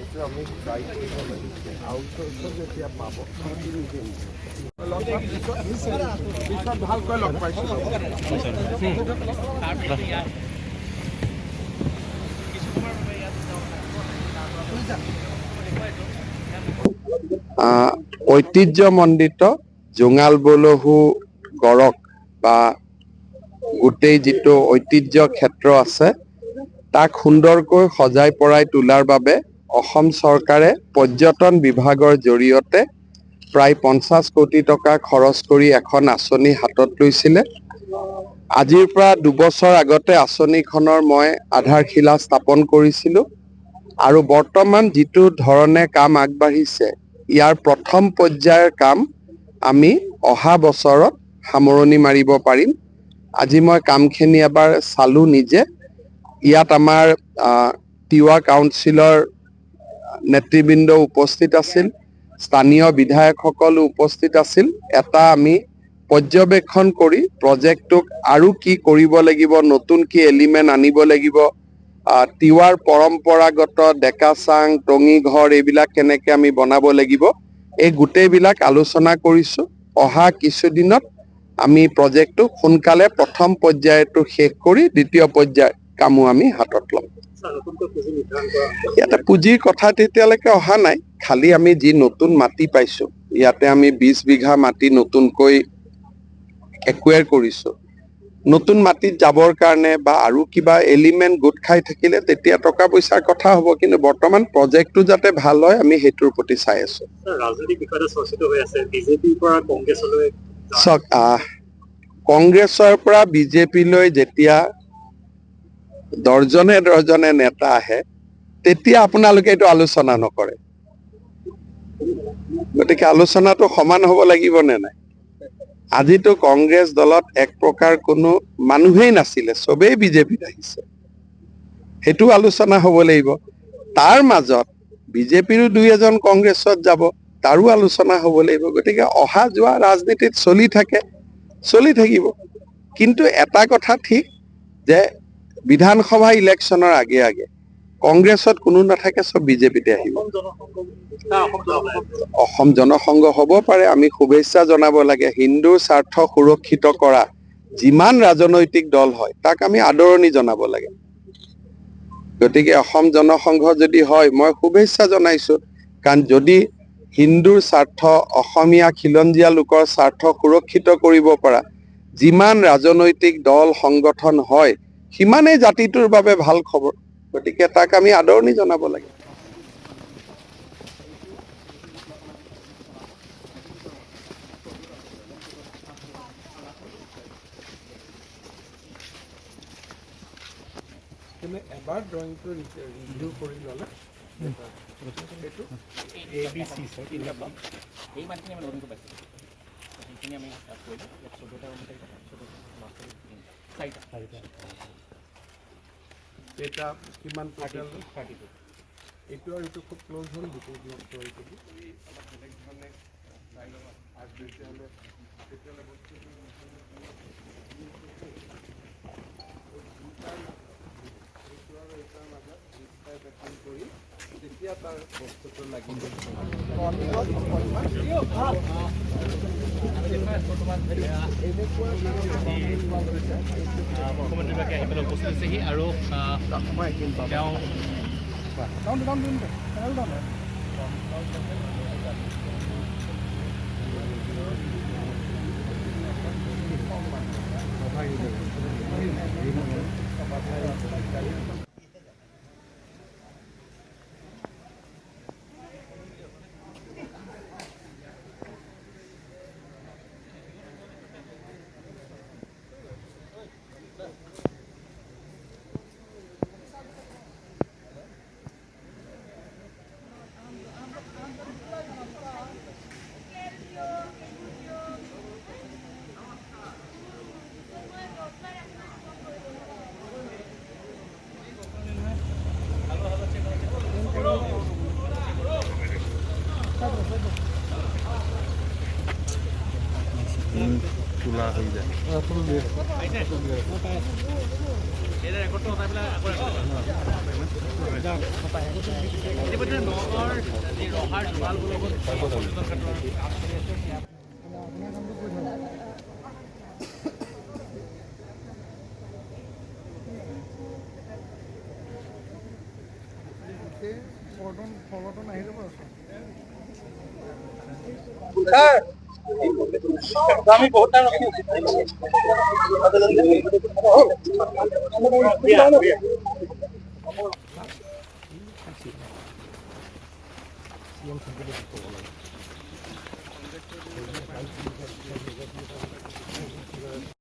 এইটো আমি ট্ৰাই কৰিব লাগিছে আৰু যেতিয়া পাব পিছত ভালকৈ লগ পাইছোঁ। ঐতিহ্যমণ্ডিত জোঙাল বলহু গড়ক বা গোটেই যিটো ঐতিহ্য ক্ষেত্ৰ আছে তাক সুন্দৰকৈ সজাই পৰাই তোলাৰ বাবে অসম চৰকাৰে পৰ্যটন বিভাগৰ জৰিয়তে প্ৰায় 50 কোটি টকা খৰচ কৰি এখন আঁচনি হাতত লৈছিলে। আজিৰ পৰা 2 বছৰ আগতে আঁচনিখনৰ মই আধাৰশিলা স্থাপন কৰিছিলোঁ আৰু বৰ্তমান যিটো ধৰণে কাম আগবাঢ়িছে ইয়াৰ প্ৰথম পৰ্যায়ৰ কাম আমি অহা বছৰত সামৰণি মাৰিব পাৰিম। আজি মই কামখিনি এবাৰ চালোঁ নিজে। ইয়াত আমাৰ তিৱা কাউন্সিলৰ নেতৃবৃন্দ উপস্থিত আছিল, স্থানীয় বিধায়কসকলো উপস্থিত আছিল। এটা আমি পৰ্যবেক্ষণ কৰি প্ৰজেক্টটোক আৰু কি কৰিব লাগিব, নতুন কি এলিমেণ্ট আনিব লাগিব, তিৱাৰ পৰম্পৰাগত ডেকা চাং টঙি ঘৰ এইবিলাক কেনেকৈ আমি বনাব লাগিব, এই গোটেইবিলাক আলোচনা কৰিছোঁ। অহা কিছুদিনত আমি প্ৰজেক্টটো সোনকালে প্ৰথম পৰ্যায়টো শেষ কৰি দ্বিতীয় পৰ্যায়ৰ কামো আমি হাতত ল'ম। ইয়াতে পুঁজিৰ কথা তেতিয়ালৈকে অহা নাই, খালি আমি যি নতুন মাটি পাইছোঁ ইয়াতে আমি 20 বিঘা মাটি নতুনকৈ একুৱেৰ কৰিছোঁ। নতুন মাটিত যাবৰ কাৰণে বা আৰু কিবা এলিমেণ্ট গোট খাই থাকিলে তেতিয়া টকা পইচাৰ কথা হ'ব, কিন্তু বৰ্তমান প্ৰজেক্টটো যাতে ভাল হয় আমি সেইটোৰ প্ৰতি চাই আছোঁ। ৰাজনৈতিক বিষয়টো চৰ্চিত হৈ আছে বিজেপিৰ পৰা কংগ্ৰেছলৈ। চাওক, কংগ্ৰেছৰ পৰা বিজেপিলৈ যেতিয়া দৰ্জনে নেতা আহে তেতিয়া আপোনালোকে এইটো আলোচনা নকৰে। গতিকে আলোচনাটো সমান হ'ব লাগিব নে নাই? আজিতো কংগ্ৰেছ দলত এক প্ৰকাৰ কোনো মানুহেই নাছিলে, চবেই বিজেপিত আহিছে, সেইটো আলোচনা হ'ব লাগিব। তাৰ মাজত বিজেপিৰো 2-এজন কংগ্ৰেছত যাব, তাৰো আলোচনা হ'ব লাগিব। গতিকে অহা যোৱা ৰাজনীতিত চলি থাকিব। কিন্তু এটা কথা ঠিক যে বিধানসভা ইলেকশ্যনৰ আগে কংগ্ৰেছত কোনো নাথাকে, চব বিজেপিতে আহিব। অসম জনসংঘ হ'ব পাৰে, আমি শুভেচ্ছা জনাব লাগে। হিন্দুৰ স্বাৰ্থ সুৰক্ষিত কৰা যিমান ৰাজনৈতিক দল হয় তাক আমি আদৰণি জনাব লাগে। গতিকে অসম জনসংঘ যদি হয় মই শুভেচ্ছা জনাইছোঁ, কাৰণ যদি হিন্দুৰ স্বাৰ্থ, অসমীয়া খিলঞ্জীয়া লোকৰ স্বাৰ্থ সুৰক্ষিত কৰিব পৰা যিমান ৰাজনৈতিক দল সংগঠন হয় সিমানেই জাতিটোৰ বাবে ভাল খবৰ। গতিকে তাক আমি আদৰণি জনাব লাগে। কিন্তু এবাৰ ড্ৰয়িংটো ৰিভিউ কৰি ল'লে সেইটো ABC এই মাটিখিনি আমি নতুনকৈ পাইছোঁ, সেইখিনি আমি কৰিলোঁ। 14টা এটা কিমান টোটেল 32। এইটো আৰু এইটো খুব ক্ল'জ হ'ল, গোটেই ব্লকটো এইটো অলপ বেলেগ ধৰণে চাই ল'ব তেতিয়াহ'লে বস্তুটো কৰি তেতিয়া তাৰ বস্তুটো লাগিব। মুখ্যমন্ত্ৰীগৰাকী আহি পেলাই উপস্থিত হৈছেহি আৰু তেওঁ তোলা হৈ যায়। ৰেকৰ্ডটো ইতিমধ্যে নগাঁৱৰ যি ৰহাৰ জোঙাল বলবৎ পৰ্যটন ক্ষেত্ৰৰ কাম চলি আছে সেয়া পৰ্যটন আহি যাব আমি বহুত টাইম ৰখি